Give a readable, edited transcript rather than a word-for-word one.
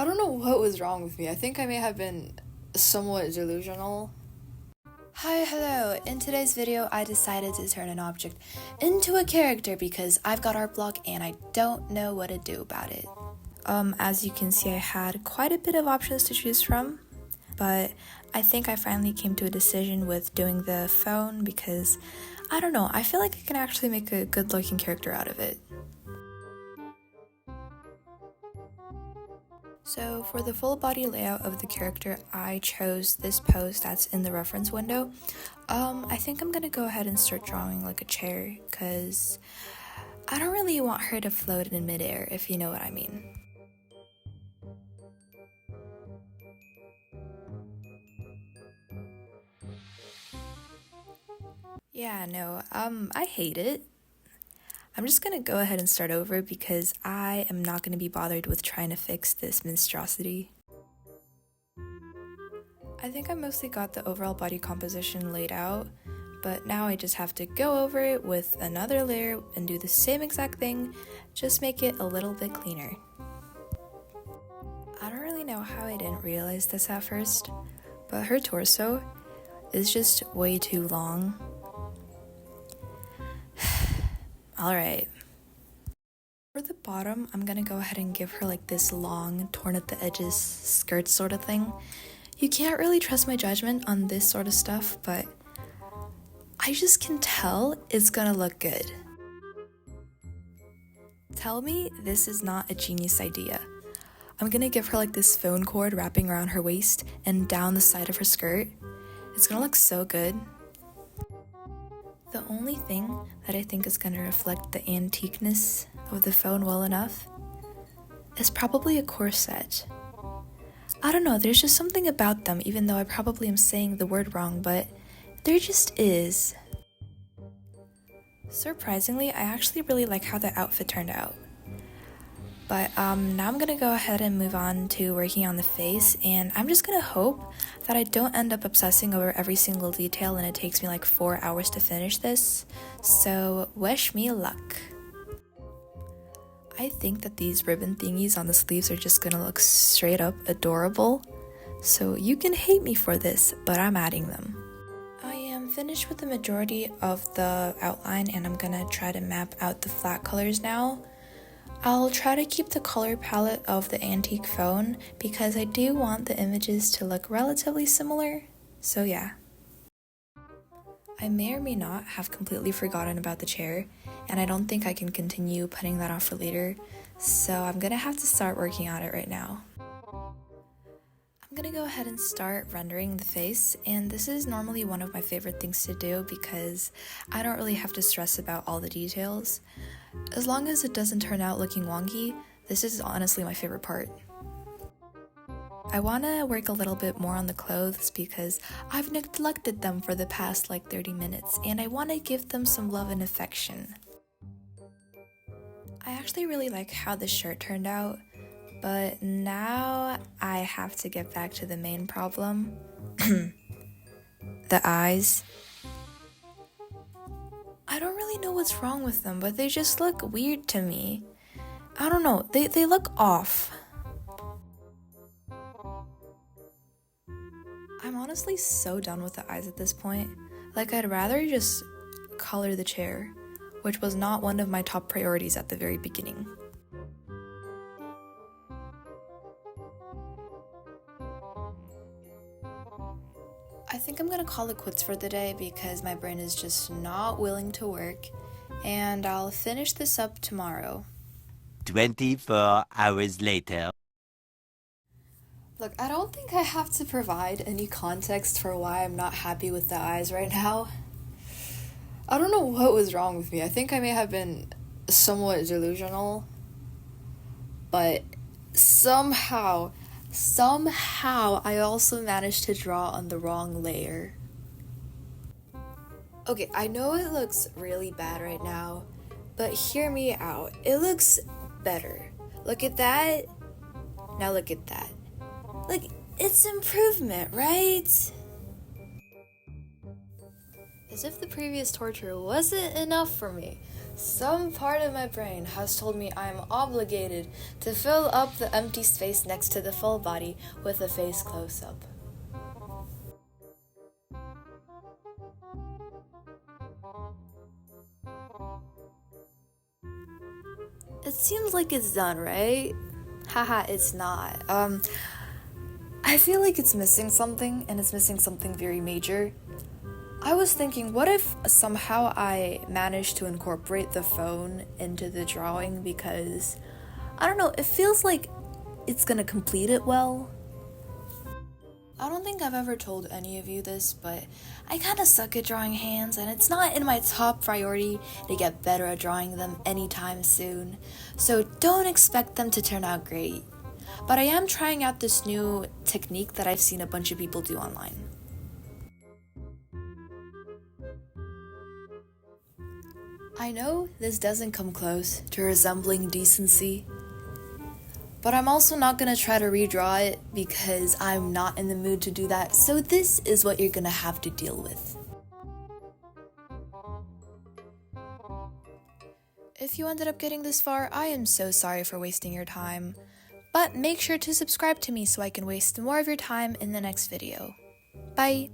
I don't know what was wrong with me. I think I may have been somewhat delusional. Hi, hello. In today's video, I decided to turn an object into a character because I've got art block and I don't know what to do about it. As you can see, I had quite a bit of options to choose from, but I think I finally came to a decision with doing the phone because, I don't know, I feel like I can actually make a good looking character out of it. So for the full body layout of the character, I chose this pose that's in the reference window. I think I'm gonna go ahead and start drawing like a chair because I don't really want her to float in midair, if you know what I mean. Yeah, no, I hate it. I'm just gonna go ahead and start over because I am not gonna be bothered with trying to fix this monstrosity. I think I mostly got the overall body composition laid out, but now I just have to go over it with another layer and do the same exact thing, just make it a little bit cleaner. I don't really know how I didn't realize this at first, but her torso is just way too long. Alright. For the bottom, I'm gonna go ahead and give her like this long, torn at the edges skirt sort of thing. You can't really trust my judgment on this sort of stuff, but I just can tell it's gonna look good. Tell me this is not a genius idea. I'm gonna give her like this phone cord wrapping around her waist and down the side of her skirt. It's gonna look so good. The only thing that I think is gonna reflect the antiqueness of the phone well enough is probably a corset. I don't know, there's just something about them, even though I probably am saying the word wrong, but there just is. Surprisingly, I actually really like how the outfit turned out. But now I'm gonna go ahead and move on to working on the face, and I'm just gonna hope that I don't end up obsessing over every single detail and it takes me like 4 hours to finish this, so wish me luck. I think that these ribbon thingies on the sleeves are just gonna look straight up adorable, so you can hate me for this, but I'm adding them. I am finished with the majority of the outline and I'm gonna try to map out the flat colors now. I'll try to keep the color palette of the antique phone because I do want the images to look relatively similar, so yeah. I may or may not have completely forgotten about the chair, and I don't think I can continue putting that off for later, so I'm gonna have to start working on it right now. I'm gonna go ahead and start rendering the face, and this is normally one of my favorite things to do because I don't really have to stress about all the details. As long as it doesn't turn out looking wonky, this is honestly my favorite part. I want to work a little bit more on the clothes because I've neglected them for the past like 30 minutes and I want to give them some love and affection. I actually really like how the shirt turned out, but now I have to get back to the main problem. The eyes. I don't really know what's wrong with them, but they just look weird to me. I don't know, they look off. I'm honestly so done with the eyes at this point. Like, I'd rather just color the chair, which was not one of my top priorities at the very beginning. I think I'm gonna call it quits for the day because my brain is just not willing to work, and I'll finish this up tomorrow. 24 hours later. Look, I don't think I have to provide any context for why I'm not happy with the eyes right now. I don't know what was wrong with me. I think I may have been somewhat delusional, but somehow I also managed to draw on the wrong layer. Okay, I know it looks really bad right now, but hear me out. It looks better. Look at that. Now look at that. Like, it's improvement, right? As if the previous torture wasn't enough for me. Some part of my brain has told me I am obligated to fill up the empty space next to the full body with a face close-up. It seems like it's done, right? Haha, it's not. I feel like it's missing something, and it's missing something very major. I was thinking, what if somehow I managed to incorporate the phone into the drawing, because, I don't know, it feels like it's gonna complete it well. I don't think I've ever told any of you this, but I kinda suck at drawing hands, and it's not in my top priority to get better at drawing them anytime soon, so don't expect them to turn out great. But I am trying out this new technique that I've seen a bunch of people do online. I know this doesn't come close to resembling decency, but I'm also not gonna try to redraw it because I'm not in the mood to do that, so this is what you're gonna have to deal with. If you ended up getting this far, I am so sorry for wasting your time, but make sure to subscribe to me so I can waste more of your time in the next video. Bye!